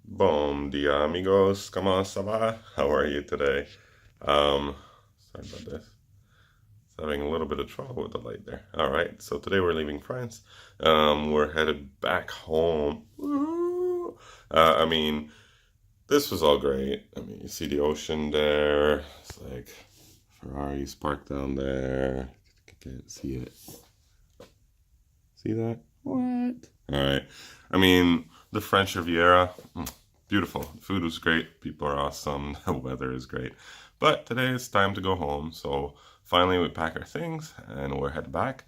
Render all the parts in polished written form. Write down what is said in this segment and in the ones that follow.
Bom dia, amigos. ¿Cómo ça va? How are you today? Sorry about this. It's having a little bit of trouble with the light there. All right, so today we're leaving France. We're headed back home. Woo! I mean, this was all great. I mean, you see the ocean there. It's like Ferraris parked down there. I can't see it. See that? What? All right. I mean, the French Riviera, beautiful. Food was great. People are awesome. The weather is great. But today it's time to go home. So finally we pack our things and we're headed back.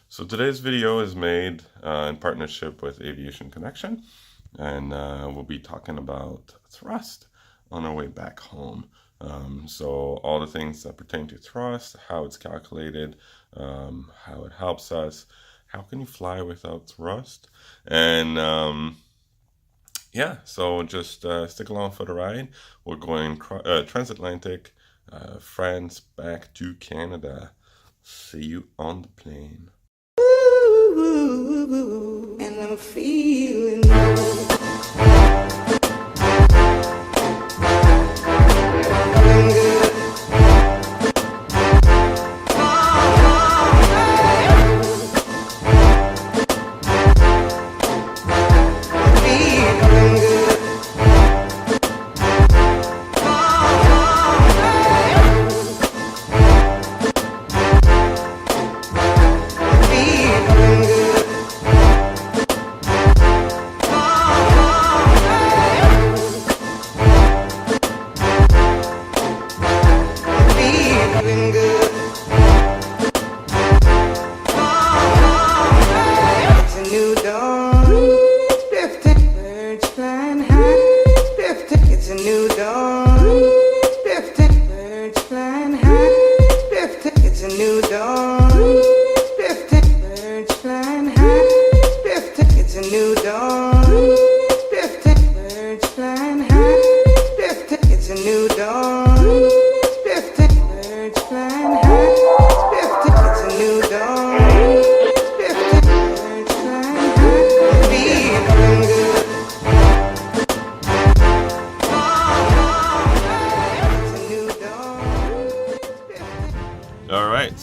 So today's video is made in partnership with Aviation Connection. And we'll be talking about thrust on our way back home. So all the things that pertain to thrust, how it's calculated, how it helps us, how can you fly without thrust, and yeah, so just stick along for the ride. We're going transatlantic, France back to Canada. See you on the plane. And I'm feeling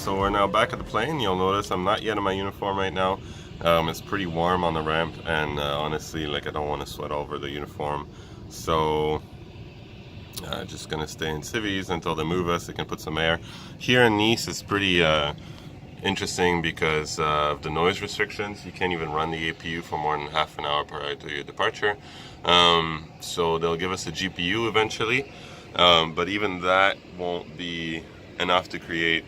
So we're now back at the plane. You'll notice I'm not yet in my uniform right now. It's pretty warm on the ramp, and honestly, like, I don't want to sweat over the uniform. So just gonna stay in civvies until they move us. They can put some air. Here in Nice, it's pretty interesting because of the noise restrictions. You can't even run the APU for more than half an hour prior to your departure. So they'll give us a GPU eventually, but even that won't be enough to create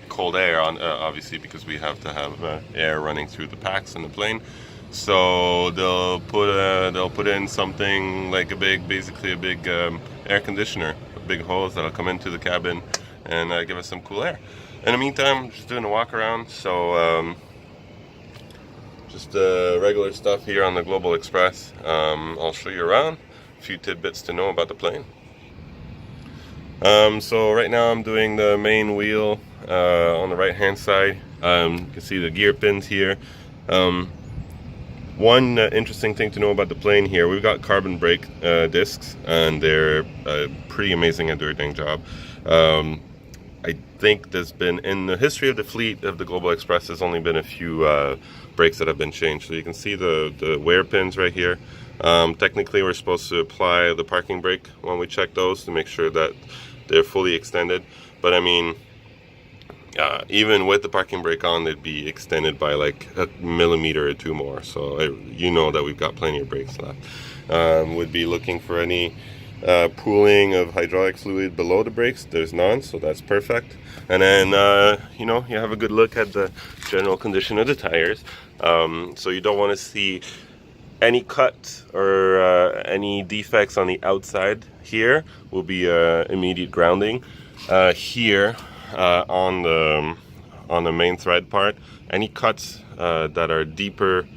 cold air, obviously, because we have to have air running through the packs in the plane. So they'll put in something like basically a big air conditioner, big hose that'll come into the cabin and give us some cool air. In the meantime, just doing a walk around. So just regular stuff here on the Global Express. I'll show you around, a few tidbits to know about the plane. So right now I'm doing the main wheel on the right hand side. You can see the gear pins here. One interesting thing to know about the plane here, we've got carbon brake discs, and they're pretty amazing at doing a dang job. I think there's been, in the history of the fleet of the Global Express, there's only been a few brakes that have been changed. So you can see the wear pins right here. Technically we're supposed to apply the parking brake when we check those to make sure that they're fully extended, but I mean, even with the parking brake on, they'd be extended by like a millimeter or two more. So you know that we've got plenty of brakes left. Would be looking for any pooling of hydraulic fluid below the brakes. There's none, so that's perfect. And then you know, you have a good look at the general condition of the tires. So you don't want to see any cuts or any defects on the outside. Here will be immediate grounding. Here on the main thread part, any cuts that are deeper,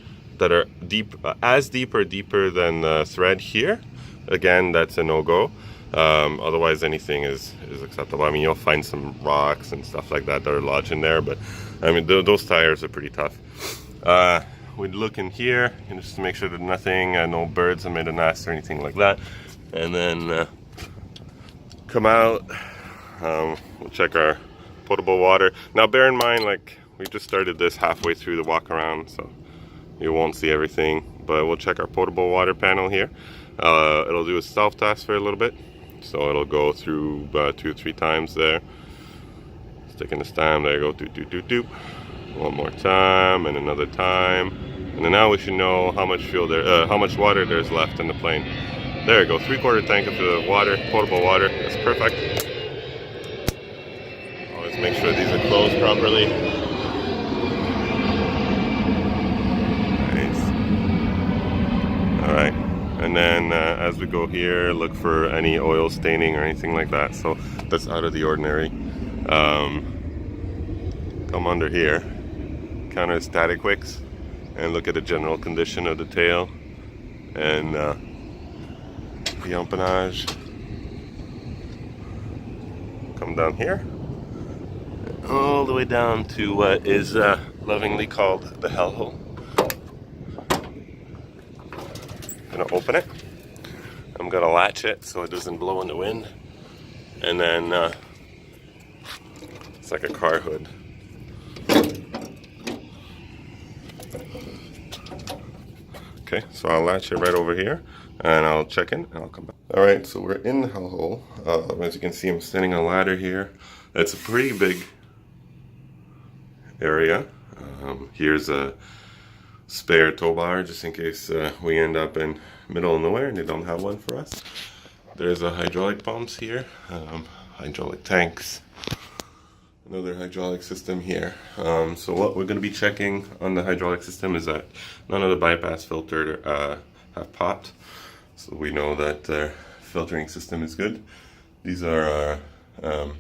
as deep or deeper than the thread here, again, that's a no-go. Otherwise anything is acceptable. I mean, you'll find some rocks and stuff like that that are lodged in there, but I mean those tires are pretty tough. we'd look in here just to make sure that nothing, no birds have made a nest or anything like that. And then come out, we'll check our potable water. Now bear in mind, like, we just started this halfway through the walk around, so you won't see everything, but we'll check our potable water panel here. It'll do a self-test for a little bit, so it'll go through 2 or 3 times there. Sticking the stem, there you go, doop, doop, doop, doop. One more time, and another time. And then now we should know how much fuel there, how much water there's left in the plane. There you go, 3/4 tank of the water, potable water, that's perfect. Always make sure these are closed properly. Nice. Alright, and then as we go here, look for any oil staining or anything like that, so that's out of the ordinary. Come under here, counter static wicks, and look at the general condition of the tail and the empennage. Come down here, all the way down to what is lovingly called the hell hole. Gonna open it. I'm gonna latch it so it doesn't blow in the wind, and then it's like a car hood. Okay, so I'll latch it right over here, and I'll check in, and I'll come back. All right, so we're in the hell hole. As you can see, I'm standing on a ladder here. It's a pretty big area. Here's a spare tow bar, just in case we end up in middle of nowhere and they don't have one for us. There's a hydraulic pumps here, hydraulic tanks. Another hydraulic system here. So what we're going to be checking on the hydraulic system is that none of the bypass filter have popped, so we know that the filtering system is good. These are our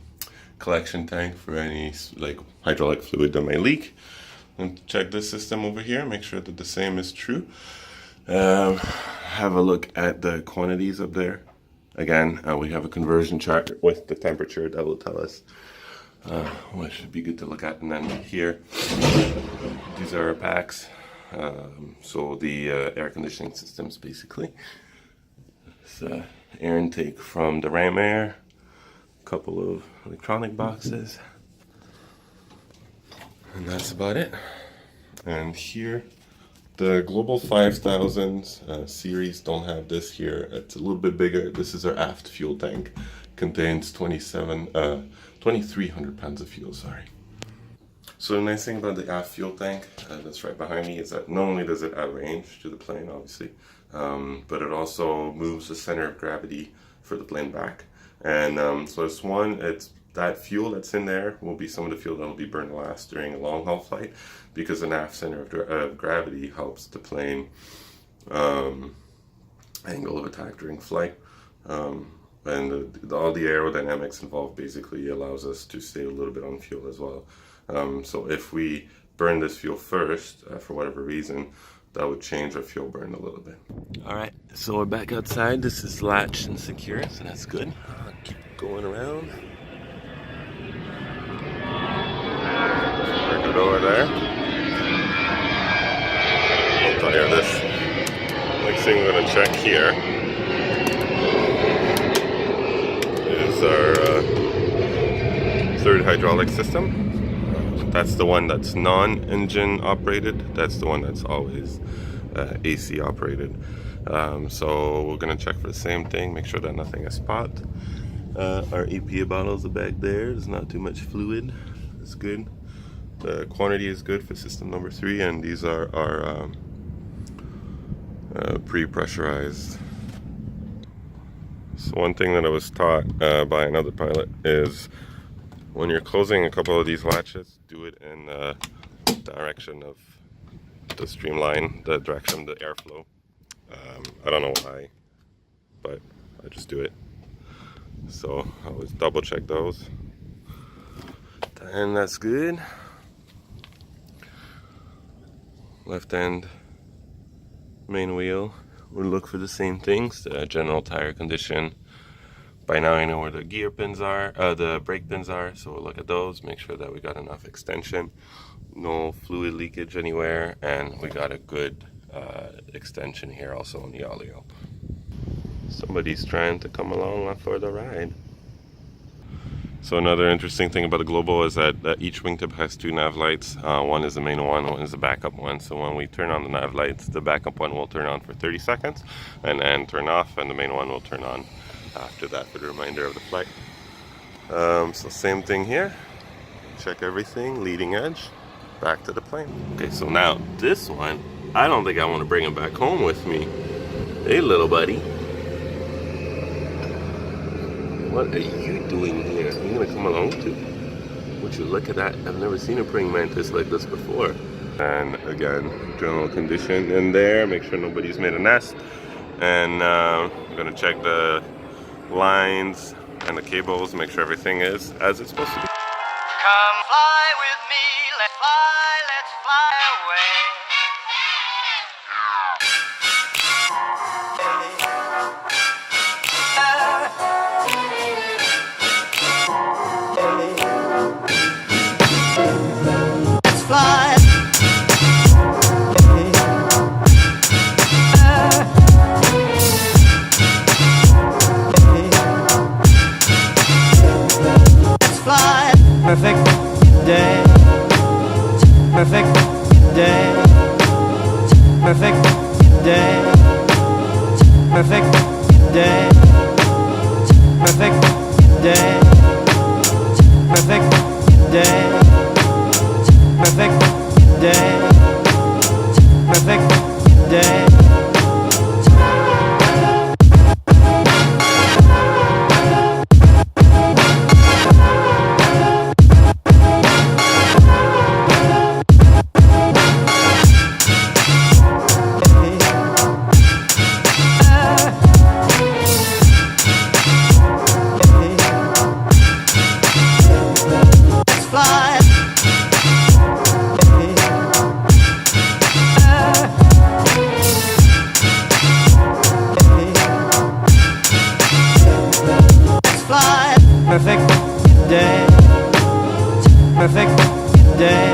collection tank for any like hydraulic fluid that may leak. And check this system over here, make sure that the same is true. Have a look at the quantities up there. Again, we have a conversion chart with the temperature that will tell us what should be good to look at. And then here, these are our packs. So the air conditioning systems, basically. It's air intake from the ram air, a couple of electronic boxes, and that's about it. And here, the Global 5000 series don't have this here. It's a little bit bigger. This is our aft fuel tank. Contains 2,300 pounds of fuel, sorry. So the nice thing about the aft fuel tank that's right behind me is that not only does it add range to the plane, obviously, but it also moves the center of gravity for the plane back. And so it's that fuel that's in there will be some of the fuel that will be burned last during a long haul flight, because an aft center of gravity helps the plane angle of attack during flight. And all the aerodynamics involved basically allows us to save a little bit on fuel as well. So if we burn this fuel first, for whatever reason, that would change our fuel burn a little bit. All right, so we're back outside. This is latched and secure, so that's good. I'll keep going around. We're good over there. I'll tell you this. Next thing we're gonna check here is our third hydraulic system. That's the one that's non-engine operated. That's the one that's always AC operated. So we're gonna check for the same thing, make sure that nothing is popped. Our EPA bottles are back there. There's not too much fluid. It's good. The quantity is good for system number 3, and these are our pre-pressurized. So one thing that I was taught by another pilot is when you're closing a couple of these latches, do it in the direction of the streamline, the direction of the airflow. I don't know why, but I just do it. So I always double check those. And that's good. Left end main wheel, we'll look for the same things, the general tire condition, By now I know where the gear pins are, the brake pins are, so we'll look at those, make sure that we got enough extension, no fluid leakage anywhere, and we got a good extension here also on the oleo. Somebody's trying to come along for the ride. So another interesting thing about the Global is that each wingtip has two nav lights. One is the main one is the backup one. So when we turn on the nav lights, the backup one will turn on for 30 seconds and then turn off, and the main one will turn on after that for the remainder of the flight. So same thing here. Check everything, leading edge, back to the plane. Okay, so now this one, I don't think I want to bring him back home with me. Hey, little buddy. What are you doing here? Are you gonna come along too? Would you look at that? I've never seen a praying mantis like this before. And again, general condition in there. Make sure nobody's made a nest. And we're gonna check the lines and the cables. Make sure everything is as it's supposed to be. Come fly with me. Let's fly away. Perfect day, perfect day, perfect day, perfect day, perfect day, perfect day, perfect day, perfect day. Perfect day, perfect day,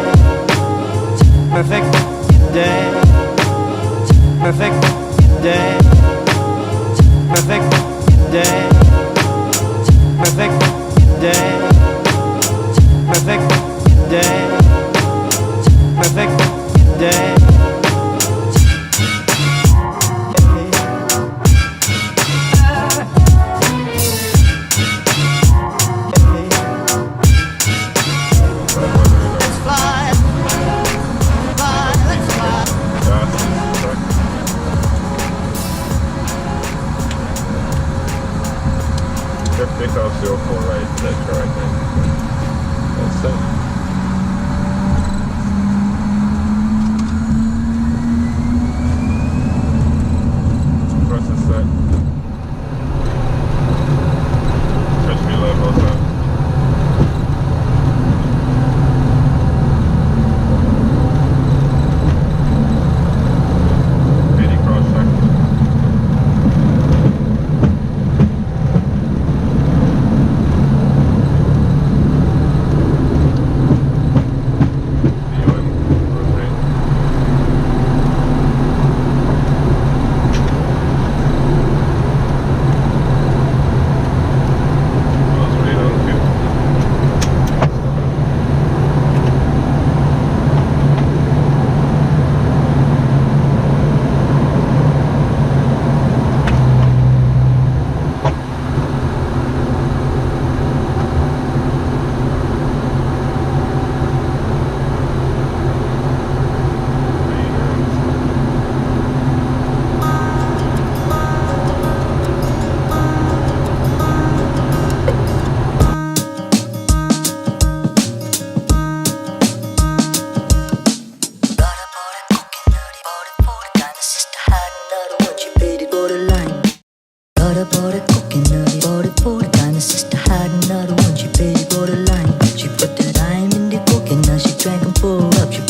perfect day, perfect day, perfect day, perfect day, perfect day, perfect day. Take off 04 right, that's right then. That's it. Press is set. Touch me levels up.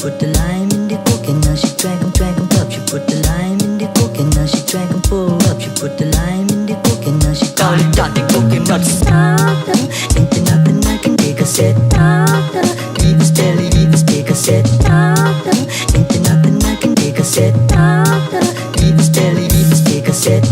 Put the lime in the coconut. She drank 'em up. She put the lime in the coconut. She drank 'em full up. She put the lime in the coconut. She called it Dr. Coconut. not stop. Ain't there nothing I can take. I said stop. Leave us barely, leave us take. I said stop. Ain't there nothing I can take. I said stop. Leave us barely, leave us take. I said.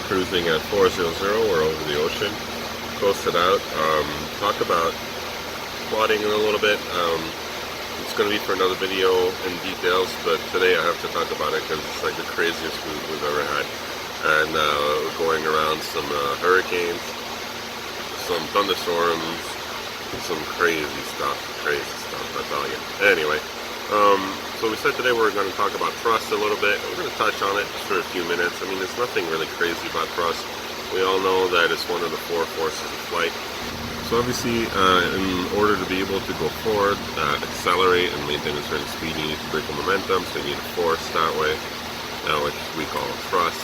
Cruising at 400, we're over the ocean, coasted out. Talk about plotting in a little bit. It's going to be for another video in details, but today I have to talk about it because it's like the craziest cruise we've ever had. And we're going around some hurricanes, some thunderstorms, some crazy stuff, I tell you. Anyway, so we said today we're going to talk about thrust a little bit. We're going to touch on it just for a few minutes. I mean, there's nothing really crazy about thrust. We all know that it's one of the four forces of flight. So obviously, in order to be able to go forward, accelerate, and maintain a certain speed, you need to break the momentum, so you need a force that way, which we call thrust.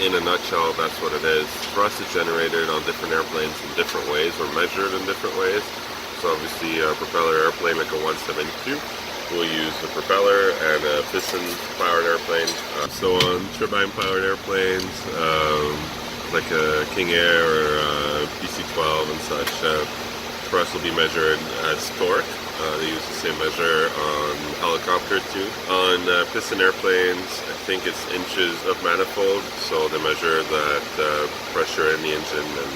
In a nutshell, that's what it is. Thrust is generated on different airplanes in different ways, or measured in different ways. So obviously a propeller airplane like a 172 will use a propeller, and a piston-powered airplane. So on turbine-powered airplanes, like a King Air or PC-12 and such, thrust will be measured as torque. They use the same measure on helicopter too. On piston airplanes, I think it's inches of manifold, so they measure that pressure in the engine, and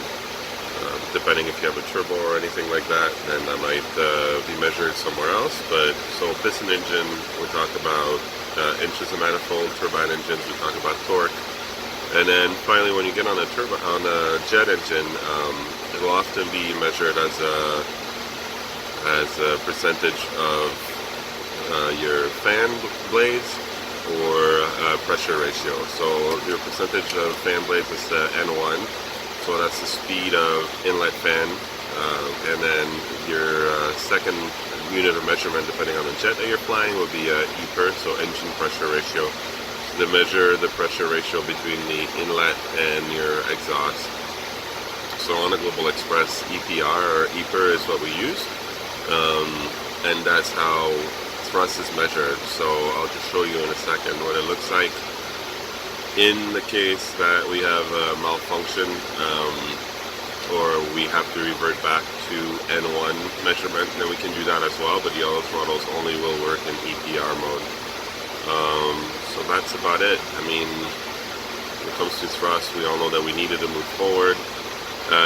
depending if you have a turbo or anything like that, then that might be measured somewhere else. But so piston engine, we talk about inches of manifold. Turbine engines, we talk about torque. And then finally, when you get on a jet engine, it will often be measured as a percentage of your fan blades or pressure ratio. So your percentage of fan blades is N1. So that's the speed of inlet fan, and then your second unit of measurement, depending on the jet that you're flying, will be EPR, so engine pressure ratio. To measure the pressure ratio between the inlet and your exhaust. So on a Global Express, EPR or EPR is what we use, and that's how thrust is measured. So I'll just show you in a second what it looks like. In the case that we have a malfunction, or we have to revert back to N1 measurement, then we can do that as well, but Dyalla throttles only will work in EPR mode. So that's about it. I mean, when it comes to thrust, we all know that we needed to move forward.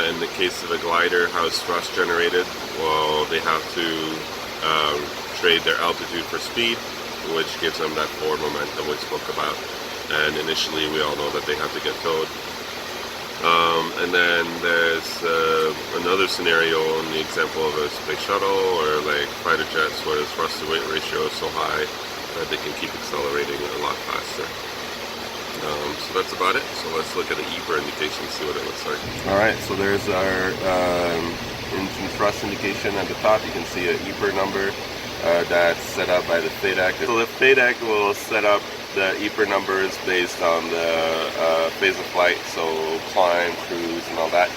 In the case of a glider, how is thrust generated? Well, they have to trade their altitude for speed, which gives them that forward momentum we spoke about. And initially we all know that they have to get towed. And then there's another scenario in the example of a space shuttle or like fighter jets where the thrust to weight ratio is so high that they can keep accelerating a lot faster. So that's about it. So let's look at the EPR indication, see what it looks like. Alright, so there's our engine thrust indication at the top. You can see an EPR number. that's set up by the FADEC. So the FADEC will set up the EPR numbers based on the phase of flight, so climb, cruise, and all that.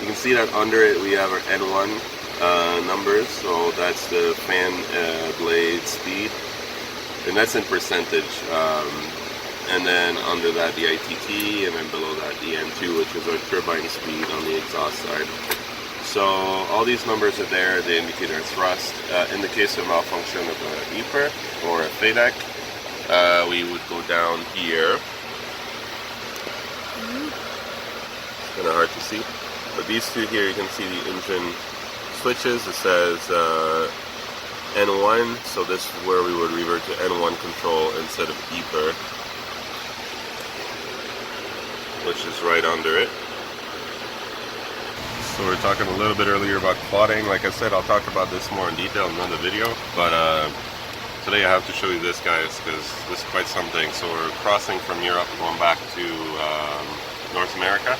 You can see that under it we have our N1 numbers, so that's the fan blade speed, and that's in percentage. And then under that the ITT, and then below that the N2, which is our turbine speed on the exhaust side. So all these numbers are there, they indicate our thrust. In the case of malfunction of an EPR or a FADEC, we would go down here. It's kind of hard to see, but these two here, you can see the engine switches. It says N1, so this is where we would revert to N1 control instead of EPR, which is right under it. So we were talking a little bit earlier about plotting. Like I said, I'll talk about this more in detail in another video, but today I have to show you this, guys, because this is quite something. So we're crossing from Europe going back to North America,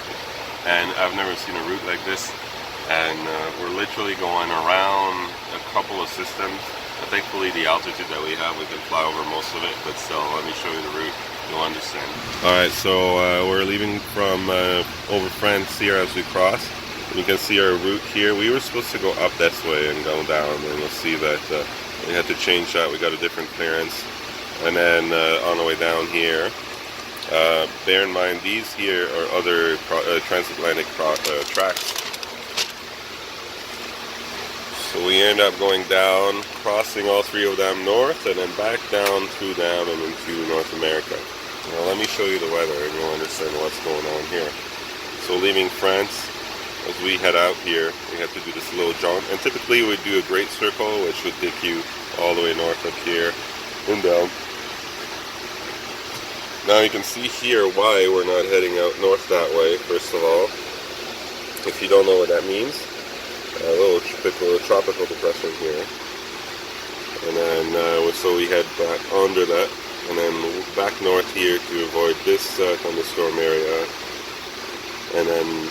and I've never seen a route like this, and we're literally going around a couple of systems. Thankfully the altitude that we have, we can fly over most of it, but still, let me show you the route. You'll understand. Alright, so we're leaving from over France here as we cross. And you can see our route here. We were supposed to go up this way and go down, and you'll see that we had to change that. We got a different clearance. And then on the way down here, bear in mind these here are other transatlantic tracks. So we end up going down, crossing all three of them north, and then back down through them and into North America. Now let me show you the weather and you'll understand what's going on here. So leaving France, as we head out here, we have to do this little jaunt, and typically we do a great circle, which would take you all the way north up here and down. Now you can see here why we're not heading out north that way. First of all, if you don't know what that means, a little tropical depression here, and then so we head back under that, and then back north here to avoid this thunderstorm area, and then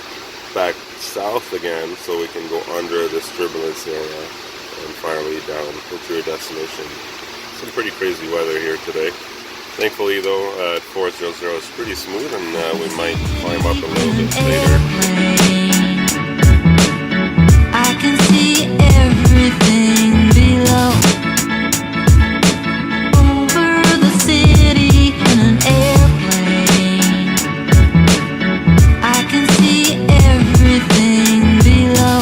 back south again so we can go under this turbulence area, and finally down into your destination. Some pretty crazy weather here today. Thankfully though, at 400 it's pretty smooth, and we might climb up a little bit later. I can see everything below. Over the city in an airplane. I can see everything below.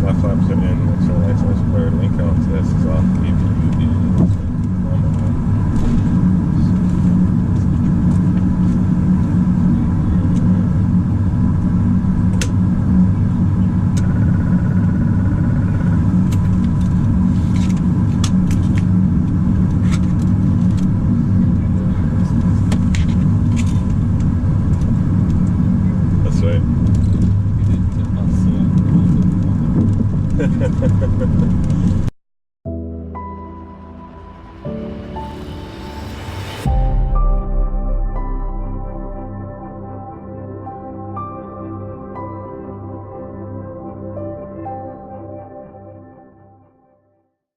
my flaps are in, make sure lights are squared, wing count test is off, APU is normal. That's right.